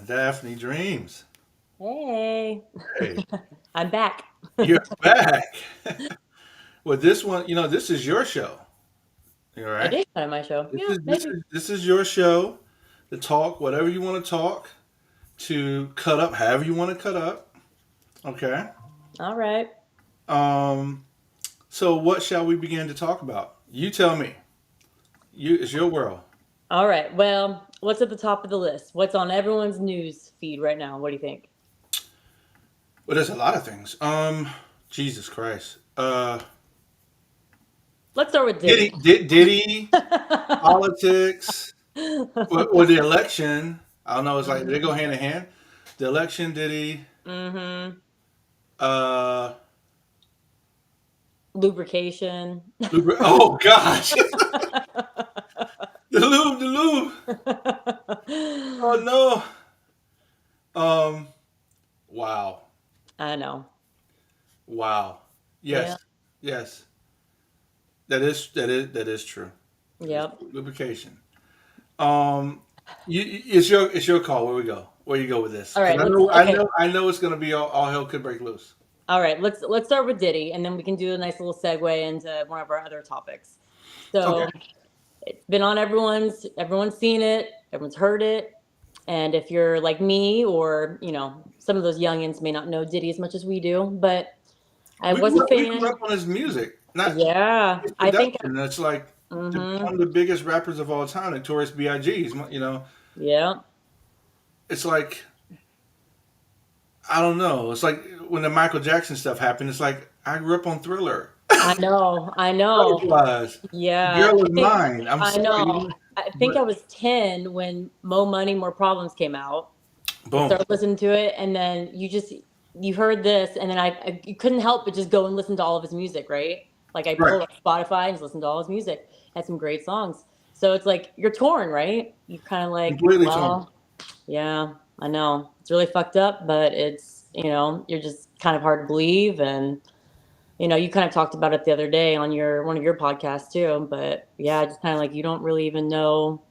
Daphne Dreams. Hey, Hey, I'm back. you're back. Well, this one, this is your show. All It right. is kind of my show. This Yeah, is this maybe. is this is your show to talk whatever you want to talk, to cut up however you want to cut up. Okay. All right. Um. So, what shall we begin to talk about? You tell me. It's your world. All right. Well, what's at the top of the list? What's on everyone's news feed right now? What do you think? Well, there's a lot of things. Jesus Christ. Let's start with Diddy, Diddy. Diddy, politics, or the election. I don't know. It's like they go hand in hand. The election, Diddy. Mm-hmm. Uh, Lubrication. oh gosh, the lube. Oh no. Um, wow, I know. wow. Yeah. Yes, yes. That is true. That is Yep. lubrication. Um, it's your call. Where we go? Where you go with this? All Because right. I Let's. know I Okay. know I know it's gonna be all hell could break loose. All right. Let's start with Diddy, and then we can do a nice little segue into one of our other topics. Okay. So it's been on everyone's seen it, everyone's heard it. And if you're like me, or some of those youngins may not know Diddy as much as we do, but I We was a grew up, we grew fan. up on his music, not Yeah, his I think. production. It's like Mm-hmm. one of the biggest rappers of all time, Notorious B.I.G.'s. Yeah, It's like I don't know. It's like when the Michael Jackson stuff happened. It's like I grew up on Thriller. I know, I know. Was Yeah, Girl is Mine. I'm I sorry, know. I think but I was 10 when Mo Money, More Problems came out. I boom. started listening to it, and then you heard this, and then I you couldn't help but just go and listen to all of his music, right? Like I Right. pulled up Spotify and just listened to all his music. Had some great songs. So it's like you're torn, right? You're kind of like, Completely torn. well, yeah, I know it's really fucked up, but you're just kind of hard to believe, and you kind of talked about it the other day on your one of your podcasts too. But yeah, just kind of like you don't really even know.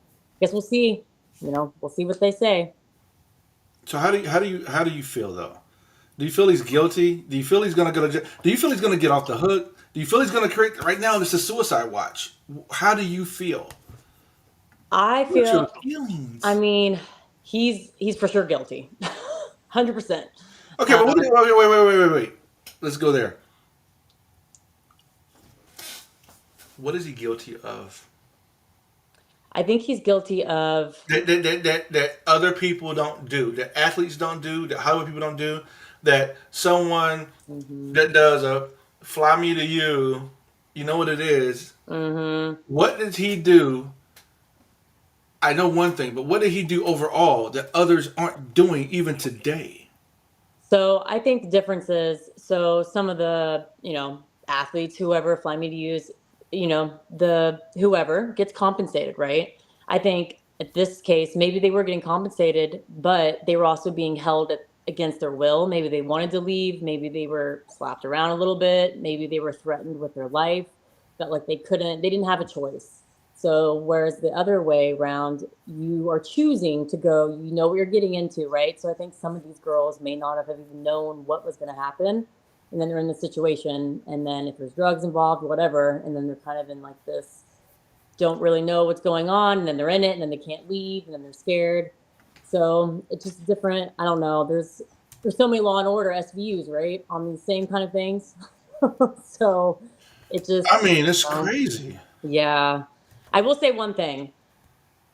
I guess we'll see. We'll see what they say. So how do you feel though? Do you feel he's guilty? Do you feel he's gonna go to jail? Do you feel he's gonna get off the hook? Do you feel he's gonna create right now? This is suicide watch. How do you feel? I What's feel. your I feelings? mean, he's for sure guilty, 100%. Okay, but Um, wait. Let's go there. What is he guilty of? I think he's guilty of. That other people don't do, that athletes don't do, that Hollywood people don't do, that someone Hmm. that does a fly me to you, you know what it is. Hmm. What did he do? I know one thing, but what did he do overall that others aren't doing even today? So I think the difference is, so some of the athletes, whoever, fly me to use, the whoever gets compensated, right? I think at this case, maybe they were getting compensated, but they were also being held against their will. Maybe they wanted to leave. Maybe they were slapped around a little bit. Maybe they were threatened with their life. Felt like they didn't have a choice. So whereas the other way around, you are choosing to go, you know what you're getting into, right? So I think some of these girls may not have even known what was going to happen. And then they're in the situation. And then if there's drugs involved, whatever, and then they're kind of in like this, don't really know what's going on. And then they're in it and then they can't leave and then they're scared. So it's just different. I don't know. There's so many Law and Order SVUs, right? On these same kind of things. So it I just, mean, it's um, crazy. yeah. I will say one thing: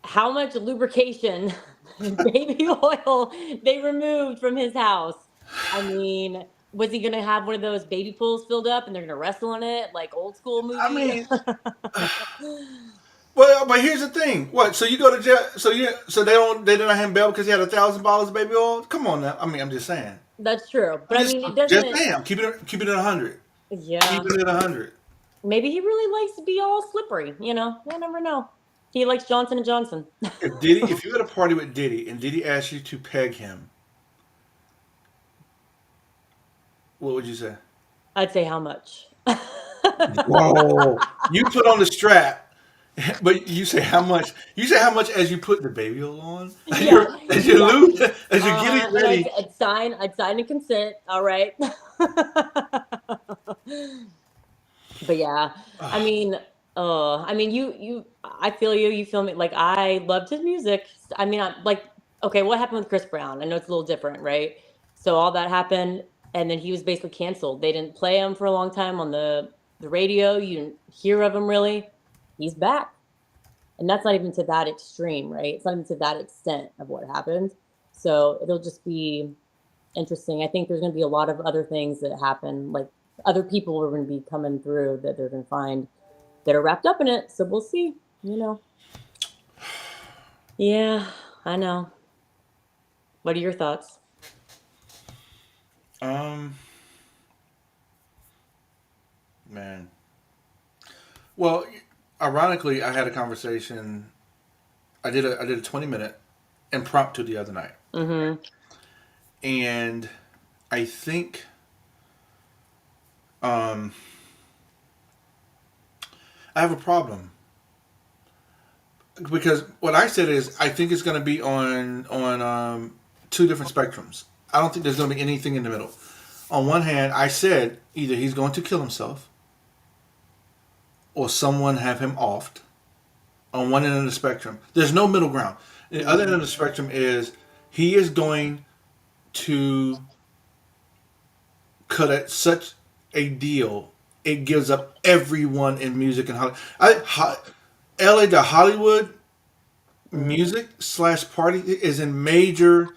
how much lubrication and baby oil they removed from his house. I mean, was he going to have one of those baby pools filled up and they're going to wrestle in it like old school I movie? mean, well, but here's the thing. What? So you go to jail? So they didn't have him bail because he had $1,000 of baby oil? Come on now. I mean, I'm just saying. That's true. But I'm I just mean, it just doesn't. saying. Keep it at 100. Yeah. Keep it at 100. Maybe he really likes to be all slippery, you know? You never know. He likes Johnson and Johnson. If you had a party with Diddy and Diddy asked you to peg him, what would you say? I'd say how much? Whoa! You put on the strap. But you say how much? You say how much as you put the baby oil on, Yeah, as you yeah. lose, as you're getting And ready. I'd sign a consent. All right. But yeah, I Ah, mean, I feel you. You feel me? Like I loved his music. I mean, okay, what happened with Chris Brown? I know it's a little different, right? So all that happened, and then he was basically canceled. They didn't play him for a long time on the radio. You didn't hear of him really. He's back, and that's not even to that extreme, right? It's not even to that extent of what happened. So it'll just be interesting. I think there's going to be a lot of other things that happen, like other people are going to be coming through that they're going to find that are wrapped up in it. So we'll see. You know. Yeah, I know. What are your thoughts? um, man. Well, ironically, I had a conversation. I did a 20-minute impromptu the other night, Mm-hmm. and I think um, I have a problem because what I said is I think it's going to be on two different spectrums. I don't think there's going to be anything in the middle. On one hand, I said either he's going to kill himself or someone have him offed on one end of the spectrum. There's no middle ground. The other end of the spectrum is he is going to cut at such a deal. It gives up everyone in music and Hollywood. LA to Hollywood Mm-hmm. music slash party is in major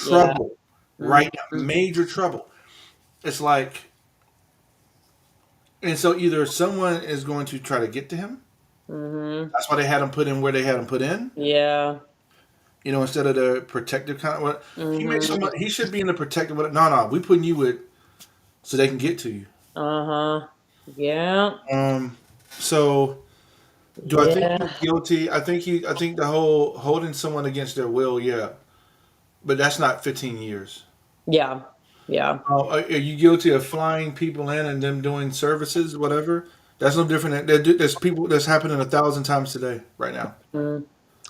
Yeah. trouble right now. Mm-hmm. Major trouble. It's like, and so either someone is going to try to get to him. Mm-hmm. That's why they had him put in where they had him put in. Yeah. Instead of the protective kind of what he made so much. Mm-hmm. He should be in the protective. No, no, we putting you with so they can get to you. Uh-huh. Yeah. Um, so do I think he's Yeah. guilty? I think the whole holding someone against their will, yeah, but that's not 15 years. Yeah. Yeah. Are you guilty of flying people in and them doing services, whatever? That's no different. There's people that's happening 1,000 times today, right now. Mm.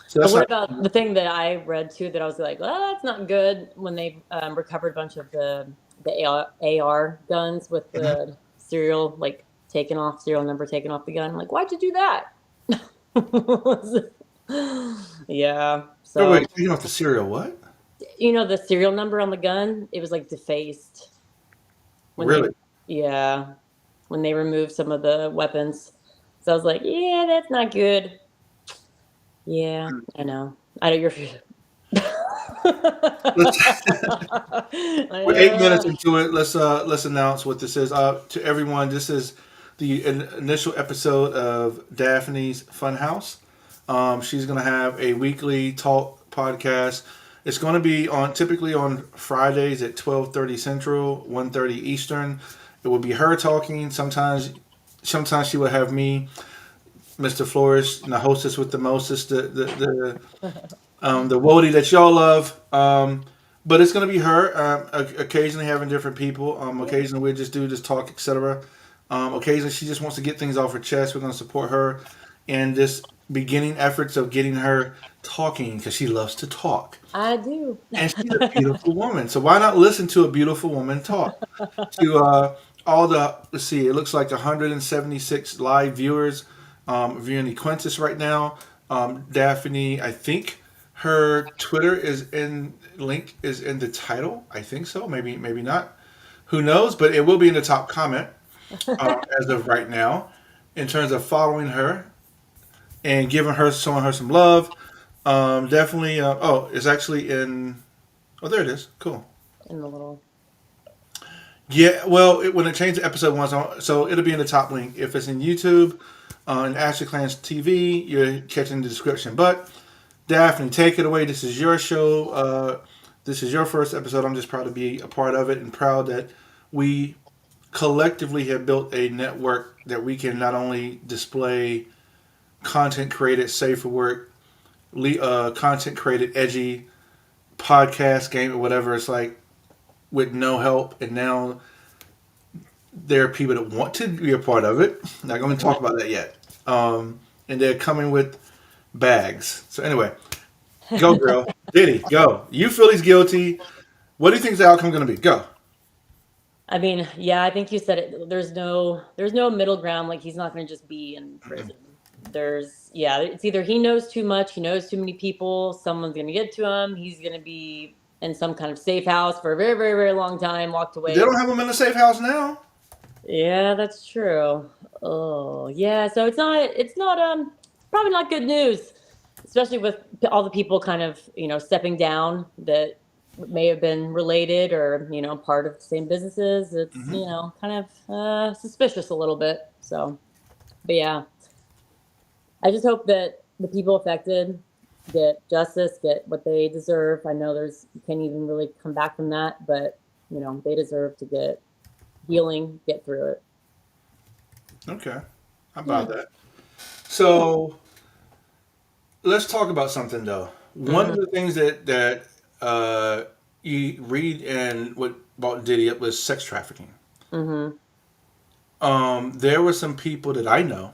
So But that's what not. about the thing that I read too that I was like, well, that's not good when they recovered a bunch of the AR guns with Mhm. the serial like taken off serial number taken off the gun. Like, why'd you do that? Yeah. Oh So wait, taking off the cereal. What? the serial number on the gun, it was like defaced when they, Really? yeah, when they removed some of the weapons. So I was like, yeah, that's not good. Yeah, I know. I know you're. Let's. We're 8 minutes Yeah. into it. Let's announce what this is. To everyone, this is the initial episode of Daphne's Funhouse. She's gonna have a weekly talk podcast. It's going to be on typically on Fridays at 12:30 Central, 1:30 Eastern. It will be her talking. Sometimes she will have me, MrFlourish, and the hostess with the mostest, the Wody that y'all love. But it's going to be her. Occasionally having different people. Occasionally we just do this talk, etc. Occasionally she just wants to get things off her chest. We're going to support her in this beginning efforts of getting her talking because she loves to talk. I do. And she's a beautiful woman. So why not listen to a beautiful woman talk? To all the let's see, it looks like 176 live viewers viewing the Quintus right now. Daphne, I think her Twitter is in the title. I think so. Maybe not. Who knows? But it will be in the top comment as of right now in terms of following her and showing her some love. Definitely. It's actually in. Oh, there it is. Cool. In the little. Yeah, well, when it changed to episode one, so it'll be in the top link. If it's in YouTube, and Ashley Clans TV, you're catching the description. But Daphne, take it away. This is your show. This is your first episode. I'm just proud to be a part of it and proud that we collectively have built a network that we can not only display content created safe for work, content created edgy, podcast, game, or whatever. It's like with no help, and now there are people that want to be a part of it. Not going to talk about that yet. and they're coming with bags. So anyway, go girl, Diddy, go. You feel he's guilty. What do you think the outcome going to be? Go. I mean, yeah, I think you said it. There's no middle ground. Like he's not going to just be in prison. Yeah, it's either he knows too much, he knows too many people, someone's going to get to him, he's going to be in some kind of safe house for a very, very, very long time, locked They away. don't have him in a safe house now. Yeah, that's true. Oh, yeah. So it's not probably not good news, especially with all the people kind of, stepping down that may have been related or, part of the same businesses. It's, Hmm. kind of suspicious a little bit. So, but yeah, I just hope that the people affected get justice, get what they deserve. I know you can't even really come back from that, but they deserve to get healing, get through it. Okay, how Yeah. about that? So let's talk about something though. One of Mhm. the things that uh, you read and what about Diddy it was sex trafficking. Mhm. There were some people that I know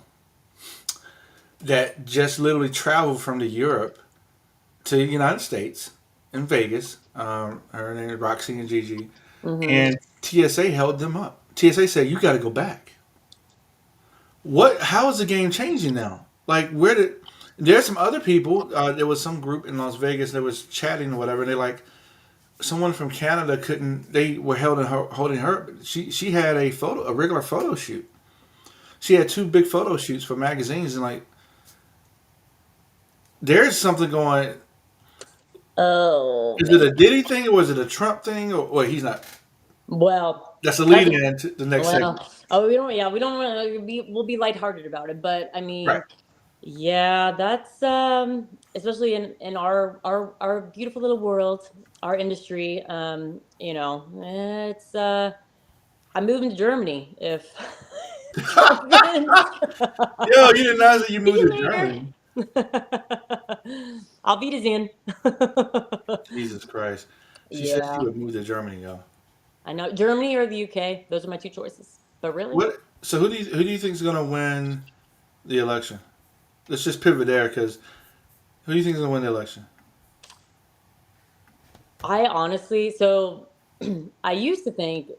that just literally traveled from the Europe to the United States in Vegas. Her name is Roxy and Gigi, Mhm. and TSA held them up. TSA said, "You got to go back." What? How is the game changing now? Like, where did? There's some other people. There was some group in Las Vegas that was chatting or whatever. And they like someone from Canada couldn't. They were holding her. She had a regular photo shoot. She had two big photo shoots for magazines, and like, there's something going. Oh Is it man. a Diddy thing or was it a Trump thing? Or well, he's not. Well, That's the that's lead in to the next segment. well. Oh, we don't. Yeah, we don't want to be. We'll be lighthearted about it, but I Right. mean, yeah, that's especially in our beautiful little world, our industry. It's I'm moving to Germany if Trump wins. Yo, you did not say you See moved you to later. Germany. Auf Wiedersehen. Jesus Christ. She said she Yeah. would move to Germany, yo. I know Germany or the UK. Those are my two choices. But really, What? So who do you think is gonna win the election? Let's just pivot there because who do you think is gonna win the election? I honestly, so I used to think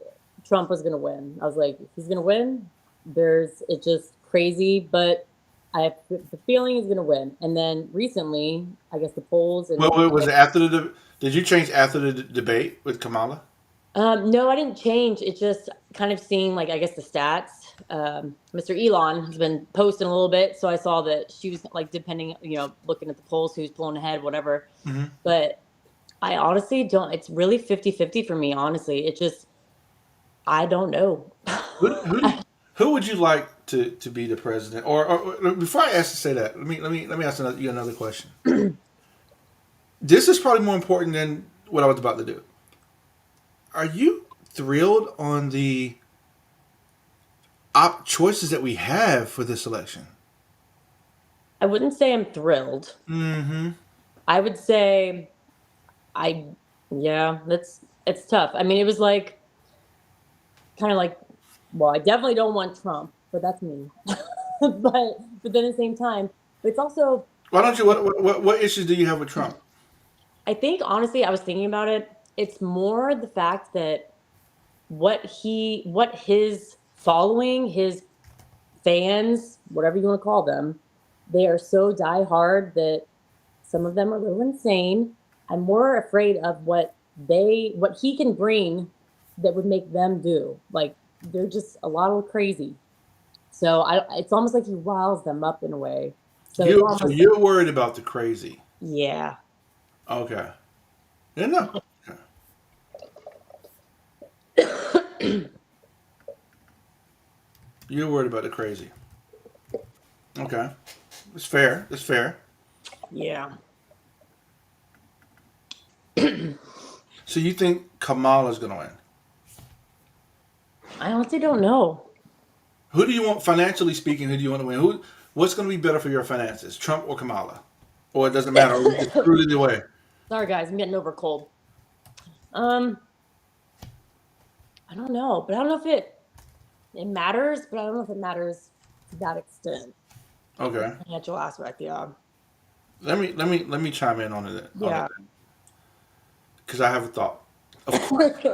Trump was going to win. I was like, if he's going to win, it's just crazy, but I have the feeling he's going to win. And then recently, I guess the polls and What was it after the? Did you change after the debate with Kamala? no, I didn't change. It just kind of seeing like I guess the stats. Mr. Elon has been posting a little bit, so I saw that she was like depending, looking at the polls, who's pulling ahead, whatever. Hmm. But I honestly don't. It's really 50-50 for me. Honestly, it just I don't know. Who would you like to be the president? Or before I ask to say that, let me ask you another question. This is probably more important than what I was about to do. Are you thrilled on the choices that we have for this election? I wouldn't say I'm thrilled. Mm-hmm. I would say I yeah, it's tough. I mean, it was like kind of like well, I definitely don't want Trump, but that's me. But then at the same time, but it's also Why don't you? What issues do you have with Trump? I think honestly, I was thinking about it. It's more the fact that what his following, his fans, whatever you want to call them, they are so die hard that some of them are a little insane. I'm more afraid of what he can bring that would make them do. Like they're just a lot crazy. So it's almost like he riles them up in a way. So it's So almost you're worried about the crazy. yeah. Okay. Yeah, no. Okay. You're worried about the crazy. Okay. It's fair. It's fair. Yeah. So you think Kamala's going to win? I honestly don't know. Who do you want, financially speaking, who do you want to win? What's going to be better for your finances, Trump or Kamala? Or it doesn't matter. Or we get screwed either way. Sorry guys, I'm getting over a cold. Um, I don't know, but I don't know if it matters, but I don't know if it matters to that extent. Okay. financial aspect. Yeah. Let me chime in on it Yeah. because I have a thought. Of course,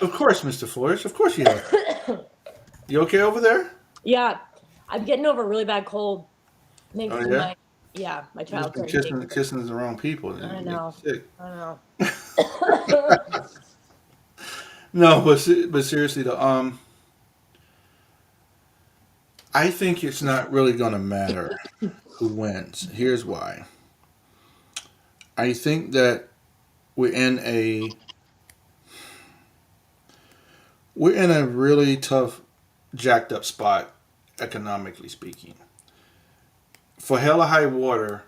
of course, Mr. Flourish. Of course you have. You okay over there? Yeah. I'm getting over a really bad cold thanks Oh to yeah. my You just child been couldn't take it. kissing the wrong people and I you make know. you sick. I know. No, but seriously though, I think it's not really gonna matter who wins. Here's why. I think that we're in a we're in a really tough, jacked up spot, economically speaking. For hell or high water,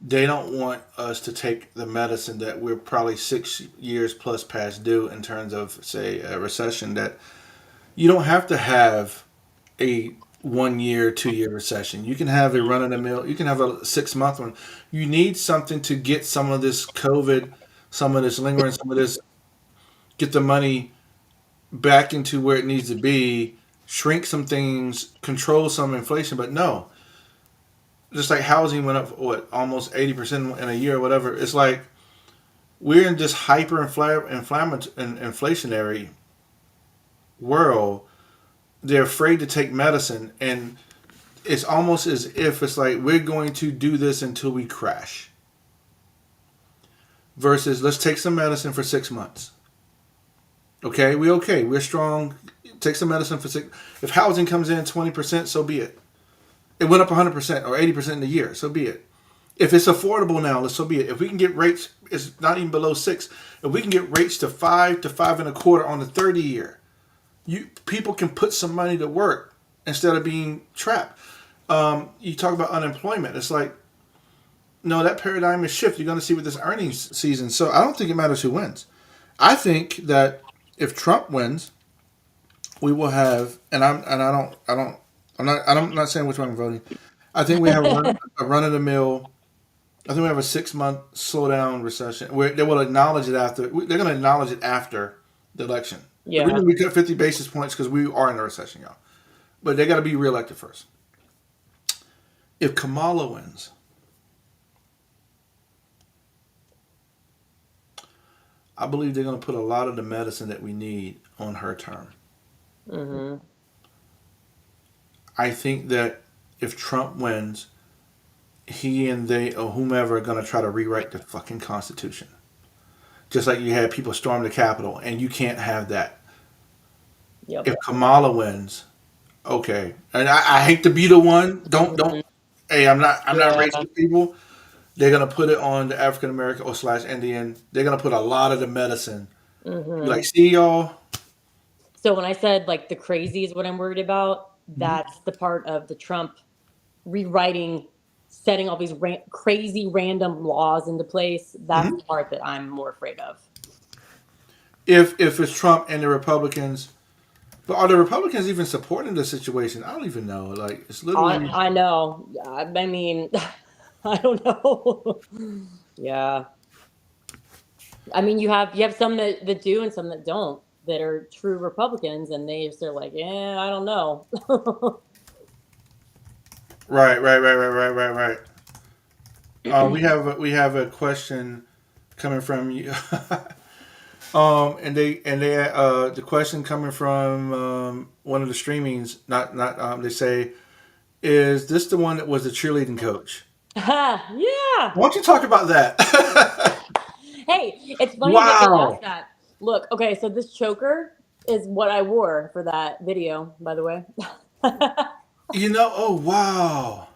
they don't want us to take the medicine that we're probably 6 years plus past due in terms of, say, a recession. That you don't have to have a 1 year, 2 year recession. You can have a run of the mill. You can have a 6 month one. You need something to get some of this COVID, some of this lingering, some of this, get the money back into where it needs to be, shrink some things, control some inflation. But no, just like housing went up, what, almost 80% in a year or whatever. It's like we're in this inflationary world. They're afraid to take medicine, and it's almost as if it's like we're going to do this until we crash. Versus, let's take some medicine for 6 months. Okay, we're strong. Take some medicine for six. If housing comes in 20%, so be it. It went up 100% or 80% in a year, so be it. If it's affordable now, so be it. If we can get rates, it's not even below 6. If we can get rates to 5 to 5.25 on the 30 year, people can put some money to work instead of being trapped. You talk about unemployment. It's like, no, that paradigm is shift. You're going to see with this earnings season. So I don't think it matters who wins. I think that if Trump wins, we will have, I'm not saying which one I'm voting. I think we have a run of the mill. I think we have a 6 month slowdown recession where they will acknowledge it after. They're going to acknowledge it after the election. The Yeah. reason we cut 50 basis points because we are in a recession, y'all. But they got to be reelected first. If Kamala wins, I believe they're going to put a lot of the medicine that we need on her term. Hmm. I think that if Trump wins, he and they or whomever are going to try to rewrite the fucking Constitution. Just like you had people storm the Capitol, and you can't have that. Yep. If Kamala wins, okay, and I hate to be the one. Don't. Hmm. Hey, I'm not Yeah. racist people. They're gonna put it on the African American or slash Indian. They're gonna put a lot of the medicine. Be Hmm. like, see y'all. So when I said like the crazy is what I'm worried about, Mhm. that's the part of the Trump rewriting, setting all these crazy random laws into place. That's Mhm. the part that I'm more afraid of. If it's Trump and the Republicans, but are the Republicans even supporting the situation? I don't even know. Like, it's literally I know. I mean, I don't know. Yeah. I mean, you have some that do and some that don't, that are true Republicans, and they're like, yeah, I don't know. right. We have a question coming from you. And the question coming from one of the streamings, not they say, is this the one that was the cheerleading coach? Yeah. Why don't you talk about that? Hey, it's funny that they asked Wow. that. Look, okay, so this choker is what I wore for that video, by the way. Oh wow.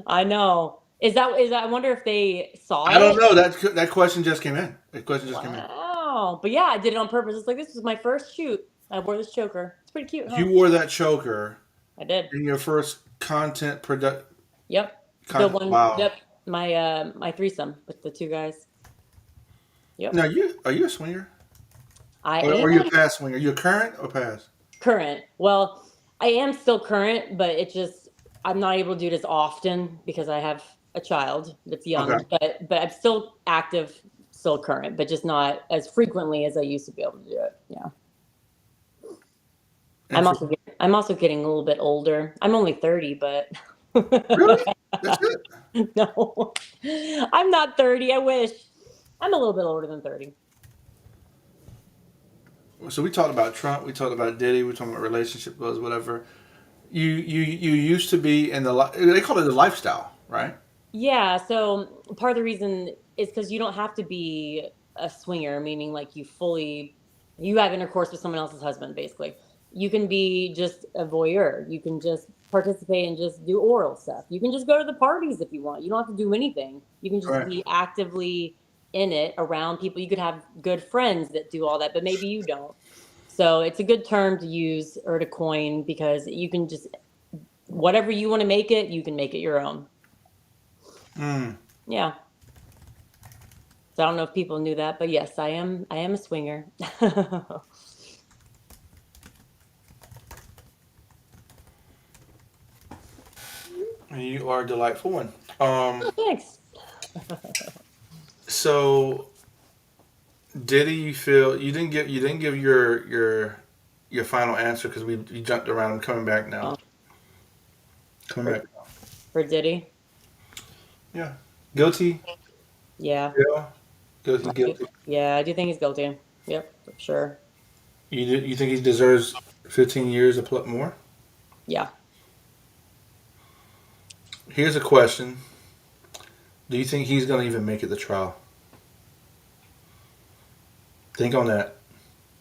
I know. I wonder if they saw I don't it. know. That question just came in. That question just came in. Wow. But yeah, I did it on purpose. It's like this was my first shoot. I wore this choker. It's pretty cute, huh? You wore that choker I did. in your first content product. Yep. The one, Wow. yep. My threesome with the two guys. Yep. Now, are you a swinger, I or are you a am past swinger? Are you a current or past? current. Well, I am still current, but I'm not able to do it as often because I have a child that's Okay. young. But I'm still active, still current, but just not as frequently as I used to be able to do it. Yeah. Interesting. I'm also getting a little bit older. I'm only 30, but Really? That's it? No, I'm not 30. I wish. I'm a little bit older than 30. So we talked about Trump. We talked about Diddy. We talked about relationship goals, whatever. You used to be in the they call it the lifestyle, right? Yeah, so part of the reason is because you don't have to be a swinger, meaning like you have intercourse with someone else's husband, basically. You can be just a voyeur. You can just participate and just do oral stuff. You can just go to the parties if you want. You don't have to do anything. You can just Right. be actively in it around people. You could have good friends that do all that, but maybe you don't. So it's a good term to use or to coin because you can just whatever you want to make it, you can make it your own. Mm. Yeah. So I don't know if people knew that, but yes, I am a swinger. And you are a delightful one. Oh, thanks. So Diddy, you feel you didn't give your final answer because we jumped around. I'm coming back now. Oh, Coming for back. for Diddy. Yeah. Guilty. Yeah. Yeah. Guilty. I do, Guilty. yeah, I do think he's guilty. Yep, for sure. You think he deserves 15 years or more? Yeah. Here's a question. Do you think he's gonna even make it to trial? Think on that.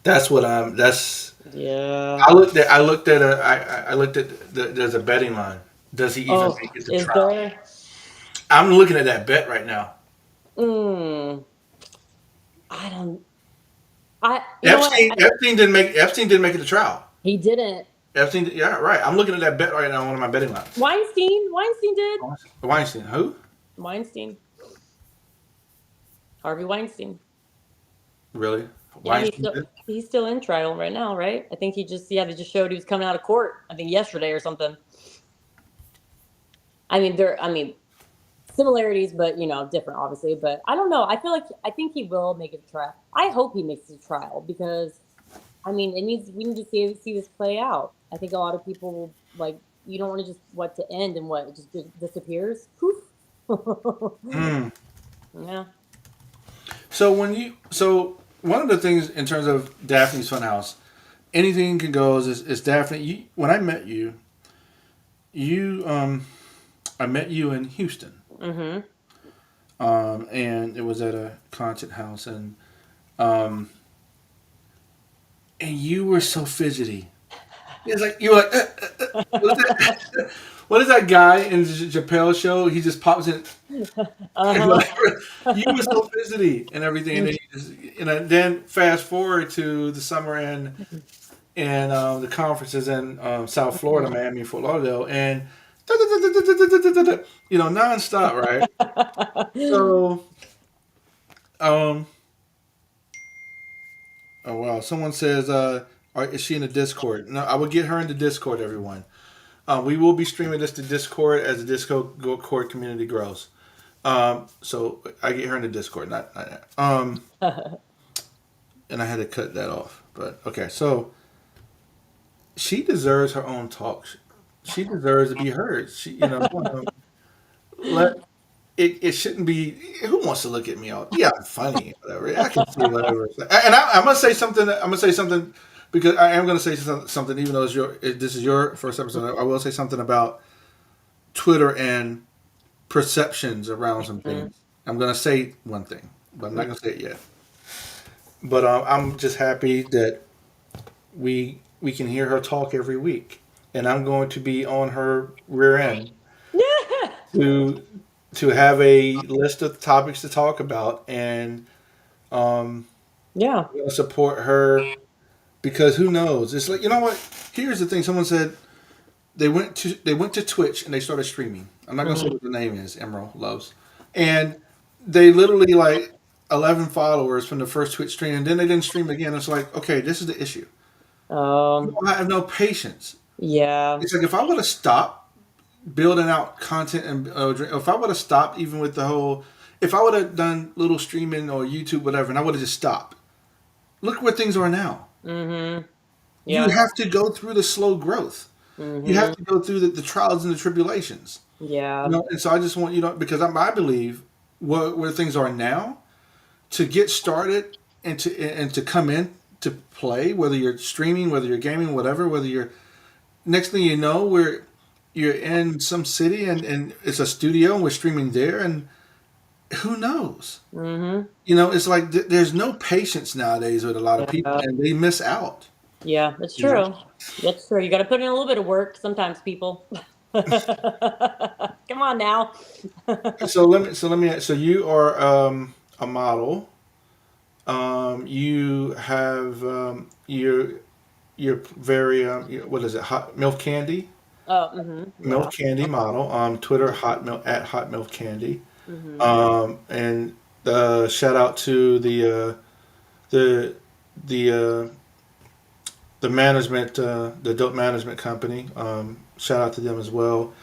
That's what I'm. That's. Yeah. There's a betting line. Does he even Oh, make it to is trial? there? I'm looking at that bet right now. Mm, I don't. You know what? Epstein didn't make it to trial. He didn't. Epstein, yeah, right. I'm looking at that bet right now on one of my betting lines. Weinstein did. Weinstein, who? Weinstein. Harvey Weinstein. Really? Yeah, Weinstein did? he's still in trial right now, right? I think they just showed he was coming out of court. I think yesterday or something. I mean similarities, but different, obviously. But I don't know. I think he will make it to trial. I hope he makes it to trial because I mean we need to see this play out. I think a lot of people will like you don't want to just what to end and what it just disappears. Poof. Mm. Yeah. So one of the things in terms of Daphne's Funhouse, anything can go is Daphne. When I met you, you I met you in Houston, Mm-hmm. and it was at a concert house, um, and you were so fidgety. It's like you were like, what is that? What is that guy in the Chappelle show? He just pops in. Uh-huh. You were so fidgety and everything, and then, then fast forward to the summer and the conferences in South Florida, Miami, Fort Lauderdale, and nonstop, right? So, um, oh wow, someone says, is she in the Discord? No, I will get her in the Discord, everyone. We will be streaming this to Discord as the Discord community grows. So I get her in the Discord, not and I had to cut that off. But okay, so she deserves her own talk. She deserves to be heard. Let it shouldn't be. Who wants to look at me all? Yeah, I'm funny, whatever. I can see whatever. And I'm gonna say something. I'm gonna say something because I am gonna say something. Even though this is your first episode, I will say something about Twitter and perceptions around some Mhm. things. I'm gonna say one thing, but I'm not gonna say it yet. But I'm just happy that we can hear her talk every week, and I'm going to be on her rear end to to have a list of topics to talk about, and um, Yeah. I'm gonna support her because who knows? It's like what? Here's the thing. Someone said they went to Twitch and they started streaming. I'm not gonna say Mhm. what the name is. Emerald loves, and they literally like 11 followers from the first Twitch stream, and then they didn't stream again. It's like, okay, this is the issue. Um, I have no patience. yeah. It's like if I would have stopped building out content and if I would have stopped even with the whole, if I would have done little streaming or YouTube whatever, and I would have just stopped. Look where things are now. Mhm. You Yeah. have to go through the slow growth. You have Mhm. to go through the trials and the tribulations. Yeah. And so I just want because I believe where things are now to get started and to come in to play, whether you're streaming, whether you're gaming, whatever, whether you're next thing you know, you're in some city and it's a studio and we're streaming there, and who knows? Mhm. It's like there's no patience nowadays with a lot of people, Yeah. and they miss out. Yeah, that's You know. true. That's true. You gotta put in a little bit of work sometimes, people. Come on now. So you are a model. You have you're very what is it? Hot milk candy. Oh, mhm. Yeah. Milk candy model. Twitter hot milk at hot milk candy. Mhm. And shout out to the the the management, the dope management company. Shout out to them as well.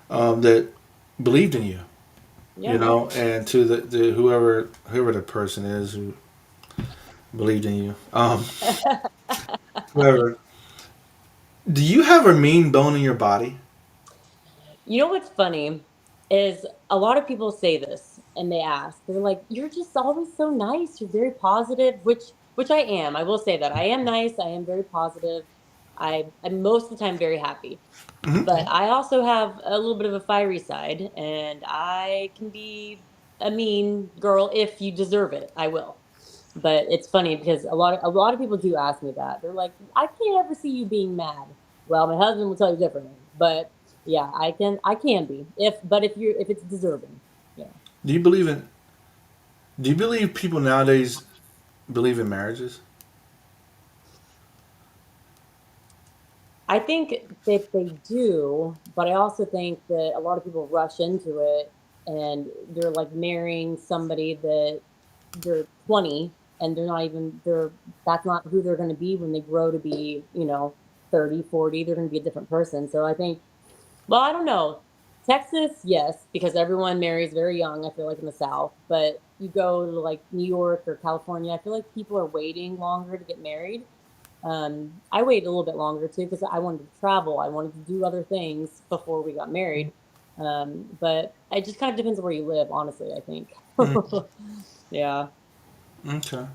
That believed in you, Yeah. and to the whoever the person is who believed in you. Whoever. Do you have a mean bone in your body? You know what's funny is a lot of people say this and they ask, they're like, "You're just always so nice. You're very positive," which I am. I will say that I am nice. I am very positive. I'm most of the time very happy. Hmm. But I also have a little bit of a fiery side, and I can be a mean girl if you deserve it. I will. But it's funny because a lot of people do ask me that. They're like, "I can't ever see you being mad." Well, my husband will tell you differently. But yeah, I can be. If it's deserving. Yeah. Do you believe in? Do you believe people nowadays believe in marriages? I think that they do, but I also think that a lot of people rush into it and they're like marrying somebody that they're 20 and they're not even that's not who they're going to be when they grow to be, 30, 40. They're going to be a different person. So I think, well, I don't know. Texas, yes, because everyone marries very young, I feel like in the South, but you go to like New York or California, I feel like people are waiting longer to get married. I waited a little bit longer too because I wanted to travel. I wanted to do other things before we got married. But it just kind of depends on where you live, honestly, I think. Mm, Yeah. okay.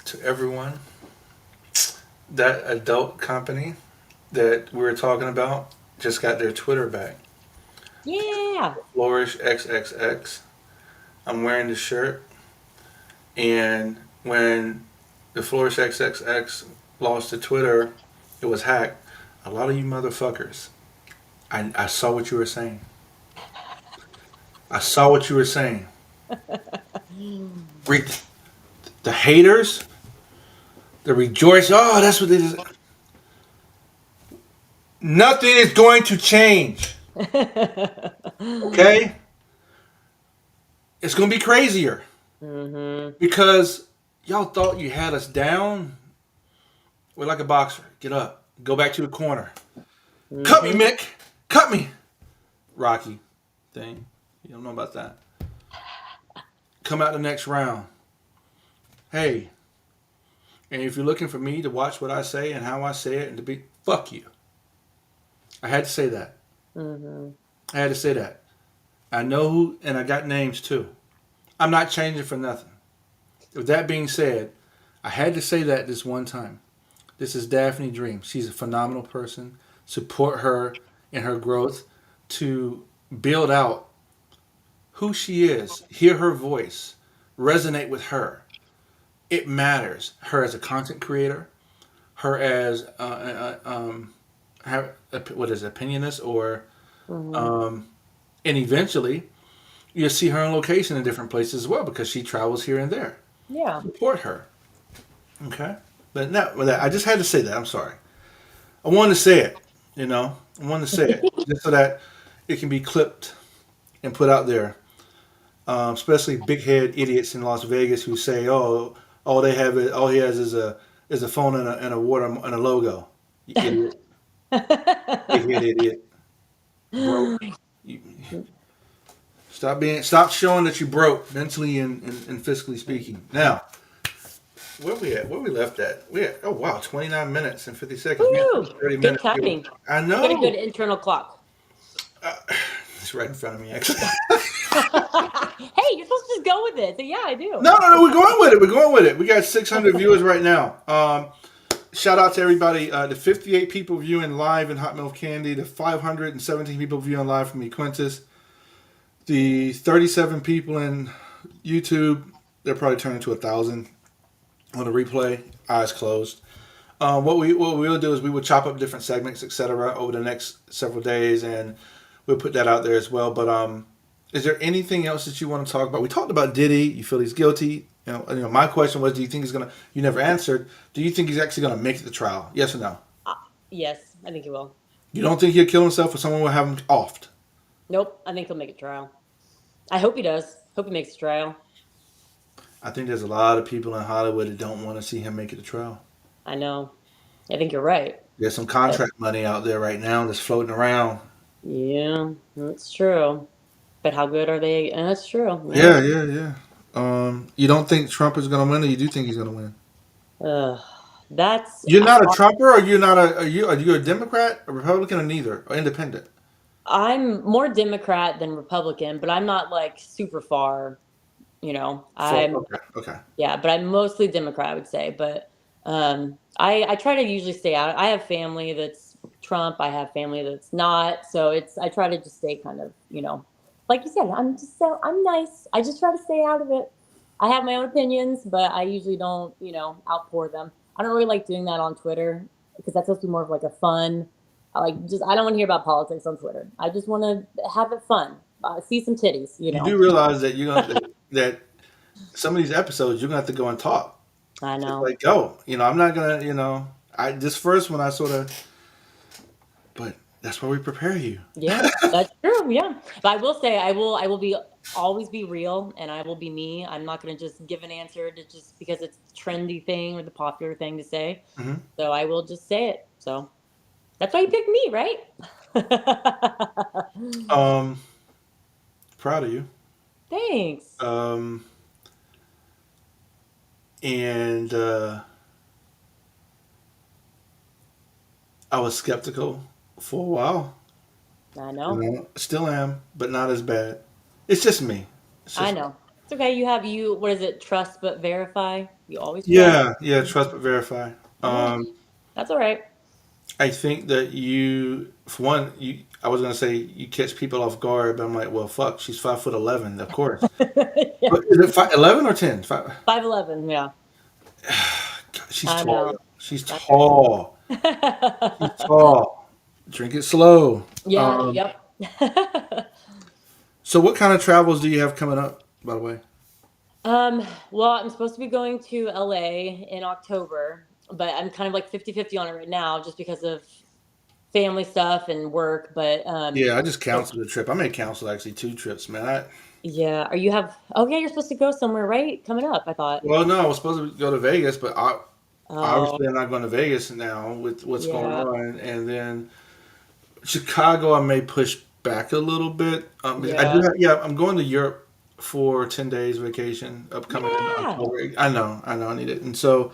To everyone, that adult company that we were talking about just got their Twitter back. Yeah. Flourish XXX. I'm wearing the shirt, and when the Flourish XXX lost to Twitter, it was hacked. A lot of you motherfuckers, I saw what you were saying. I saw what you were saying. Re- the haters, the rejoice. Oh, that's what they just. Nothing is going to change. Okay, it's going to be crazier Hmm. because y'all thought you had us down. We're like a boxer. Get up. Go back to the corner. Cut me, Hmm. Mick. Cut me. Rocky thing. You don't know about that. Come out the next round. Hey, and if you're looking for me to watch what I say and how I say it and to be, fuck you. I had to say that. Hmm. I had to say that. I know who, and I got names too. I'm not changing for nothing. With that being said, I had to say that this one time. This is Daphne Dream. She's a phenomenal person. Support her in her growth to build out who she is, hear her voice, resonate with her. It matters. Her as a content creator, her as what is it, opinionist, or Hmm. um, and eventually you'll see her on location in different places as well because she travels here and there. Yeah. Support her, okay? But no, I just had to say that. I'm sorry. I wanted to say it. I wanted to say it just so that it can be clipped and put out there. Especially big head idiots in Las Vegas who say, "Oh, all he has is a phone and a water and a logo." You idiot, big head idiot, broke. You, stop showing that you broke mentally and fiscally speaking. Now, Where we at? Where we left at? We at, oh wow, 29 minutes and 50 seconds. We had Woo! 30 Good minutes. timing. I I got a good know. internal clock. Uh, it's right in front of me, actually. Hey, you're supposed to just go with it. So yeah, I do. No. We're going with it. We're going with it. We got 600 viewers right now. Shout out to everybody. The 58 people viewing live in Hot Milk Candy. The 517 people viewing live from Equentis. The 37 people in YouTube. They're probably turning to 1,000 on the replay. Eyes closed. What we will do is we will chop up different segments, etc., over the next several days, and we'll put that out there as well. But is there anything else that you want to talk about? We talked about Diddy. You feel he's guilty. My question was, do you think he's gonna? You never answered. Do you think he's actually gonna make it to trial? Yes or no? Uh, yes, I think he will. You don't think he'll kill himself, or someone will have him offed? Nope, I think he'll make a trial. I hope he does. Hope he makes a trial. I think there's a lot of people in Hollywood that don't want to see him make it to trial. I know. I think you're right. There's some But contract money out there right now that's floating around. yeah, that's true. But how good are they? And that's true. Yeah. Yeah. You don't think Trump is going to win, or you do think he's going to win? Uh, that's You're not a Trumper, or you're not a. Are you a Democrat, a Republican, or neither, or independent? I'm more Democrat than Republican, but I'm not like super far. I'm Okay. yeah, but I'm mostly Democrat, I would say. But I try to usually stay out. I have family that's Trump. I have family that's not. So I try to just stay kind of like you said. I'm nice. I just try to stay out of it. I have my own opinions, but I usually don't outpour them. I don't really like doing that on Twitter because that's supposed to be more of like a fun. I don't want to hear about politics on Twitter. I just want to have it fun. See some titties. You do realize that that some of these episodes you're gonna have to go and talk. I It's know. like go. I'm not gonna. I this first one I sort of, but that's why we prepare you. Yeah, that's true. Yeah, but I will say I will be always be real, and I will be me. I'm not going to just give an answer to just because it's the trendy thing or the popular thing to say. hmm So I will just say it. So that's why you picked me, right? Um, proud of you. Thanks. Um, and I was skeptical for a while. I know. Still am, but not as bad. It's just me. It's I just know. It's okay. You. What is it? Trust but verify. You always trust. yeah. Trust but verify. Yeah, that's all right. I think that for one, I was gonna say you catch people off guard, but I'm like, well, fuck, she's 5'11", of course. Yeah. But is it 11 or 10? 5'11". Yeah, She's I tall. know. Yo. She's That's all tall. She's right. tall. Drink it slow. Yeah. Yep. So what kind of travels do you have coming up, by the way? Well, I'm supposed to be going to LA in October, but I'm kind of like 50-50 on it right now just because of family stuff and work. But Yeah, I just canceled the trip. I may cancel actually 2 trips, man. yeah, oh yeah, you're supposed to go somewhere, right? Coming up, I thought. Well, no, I was supposed to go to Vegas, but Oh, obviously I'm not going to Vegas now with what's going yeah. on. And then Chicago, I may push back a little bit. I do Yeah. yeah, I'm going to Europe for 10 days vacation upcoming in Yeah. October. I know, I need it. And so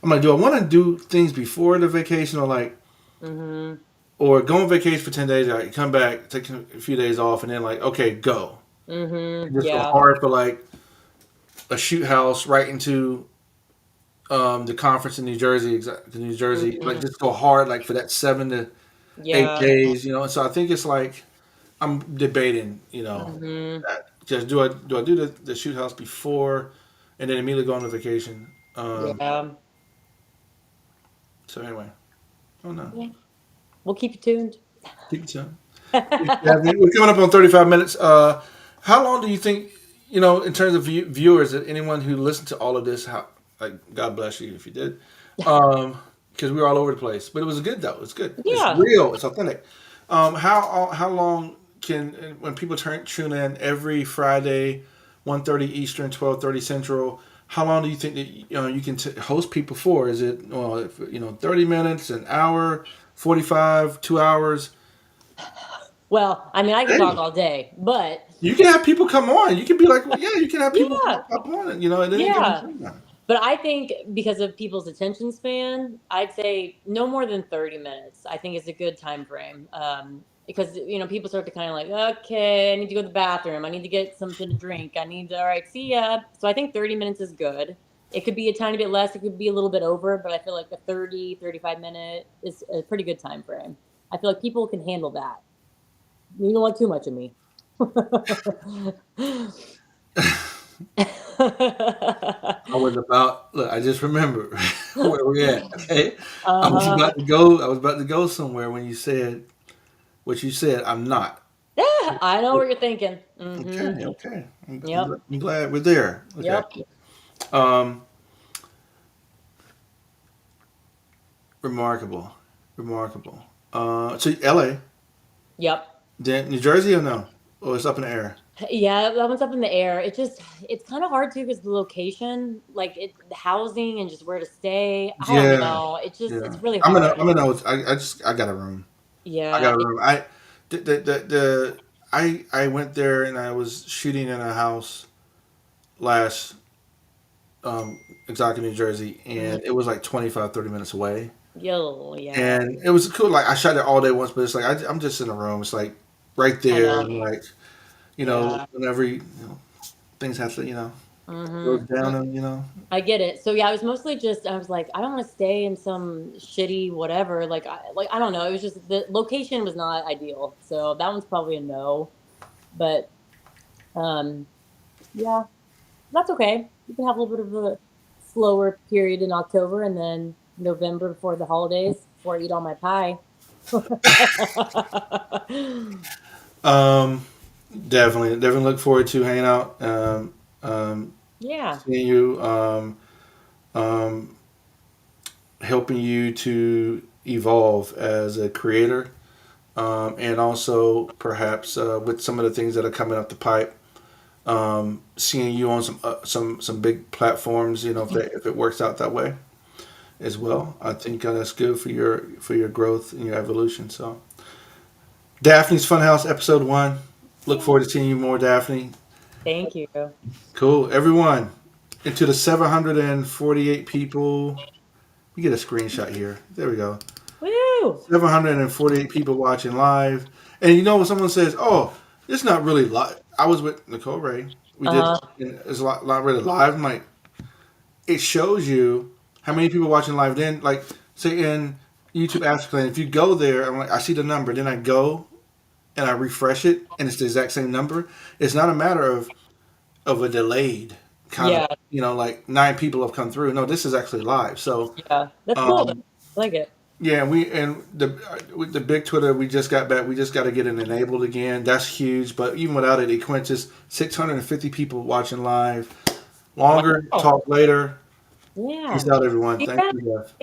I'm like, do I want to do things before the vacation Mhm. or go on vacation for 10 days, like come back, take a few days off, and then like, okay, go. Mhm. And just go Yeah. hard for like a shoot house right into the conference in New Jersey, the New Jersey, like Mhm. just go hard like for that 7 to 8 Yeah. days. And so I think it's like I'm debating, Mhm. that just do I do the shoot house before and then immediately go on the vacation. Yeah. So anyway, oh no, Yeah. We'll keep you tuned. keep it tuned. Yeah, we're coming up on 35 minutes. How long do you think, in terms of viewers, that anyone who listened to all of this, God bless you if you did, because we were all over the place, but it was good though. It's good. It's Yeah. real. It's authentic. How long when people tune in every Friday, 1:30 Eastern, 12:30 Central? How long do you think that you can host people for? Is it 30 minutes, an hour, 45, 2 hours? Well, I mean, I could talk Hey, all day, but you can have people come on. You can be like, well, yeah, you can have people yeah, pop on, at any given yeah. time. But I think because of people's attention span, I'd say no more than 30 minutes. I think is a good time frame. Because people start to kind of like, okay, I need to go to the bathroom. I need to get something to drink. I need to, all right, see ya. So I think 30 minutes is good. It could be a tiny bit less. It could be a little bit over, but I feel like a 30, 35 minute is a pretty good time frame. I feel like people can handle that. You don't want too much of me. I was about look. I just remember where we're at. Okay, Uh-huh. I was about to go somewhere when you said what you said. I'm not. Yeah, I know what you're thinking. Okay, okay. Yep. I'm glad we're there. Okay. Yep. Um, remarkable, remarkable. So L.A. Yep. Then New Jersey or no? Or it's up in the air. Yeah, that one's up in the air. It's kind of hard too because the location, the housing and just where to stay. I don't Yeah, know. yeah. It's really hard. I got a room. I Yeah. got a room. I went there and I was shooting in a house last exactly New Jersey, Mhm. and it was like 25, 30 minutes away. Yo, yeah. And it was cool. Like I shot it all day once, but it's like I'm just in a room. It's like right I there, know. and like Yeah. whenever things have to goes hmm down, and I get it. So yeah, I was mostly just I was like, I don't want to stay in some shitty whatever. I don't know. It was just the location was not ideal. So that one's probably a no. But um yeah, that's okay. You can have a little bit of a slower period in October and then November before the holidays before I eat all my pie. um, definitely look forward to hanging out, Yeah. seeing you, um, helping you to evolve as a creator, and also perhaps with some of the things that are coming up the pipe. Seeing you on some big platforms, if it works out that way as well, I think that's good for your growth and your evolution. So, Daphne's Funhouse episode 1. Look Yeah. forward to seeing you more, Daphne. Thank you. Cool, everyone. Into the 748 people. We get a screenshot here. There we go. Woo! 748 people watching live. And when someone says, "Oh, it's not really live," I was with Nicole Ray. We did. Uh, And it's not really live. I'm like, it shows you how many people watching live. Then, like, say in YouTube Africa, if you go there, I'm like, I see the number. Then I go and I refresh it, and it's the exact same number. It's not a matter of a delayed kind of, yeah. like 9 people have come through. No, this is actually live. So, Yeah. That's cool. um, I like it. yeah, and the with the big Twitter, we just got back. We just got to get it enabled again. That's huge. But even without it, it quenches 650 people watching live. Longer Wow. talk later. Yeah. Peace out, everyone. See Thank that? you, Jeff.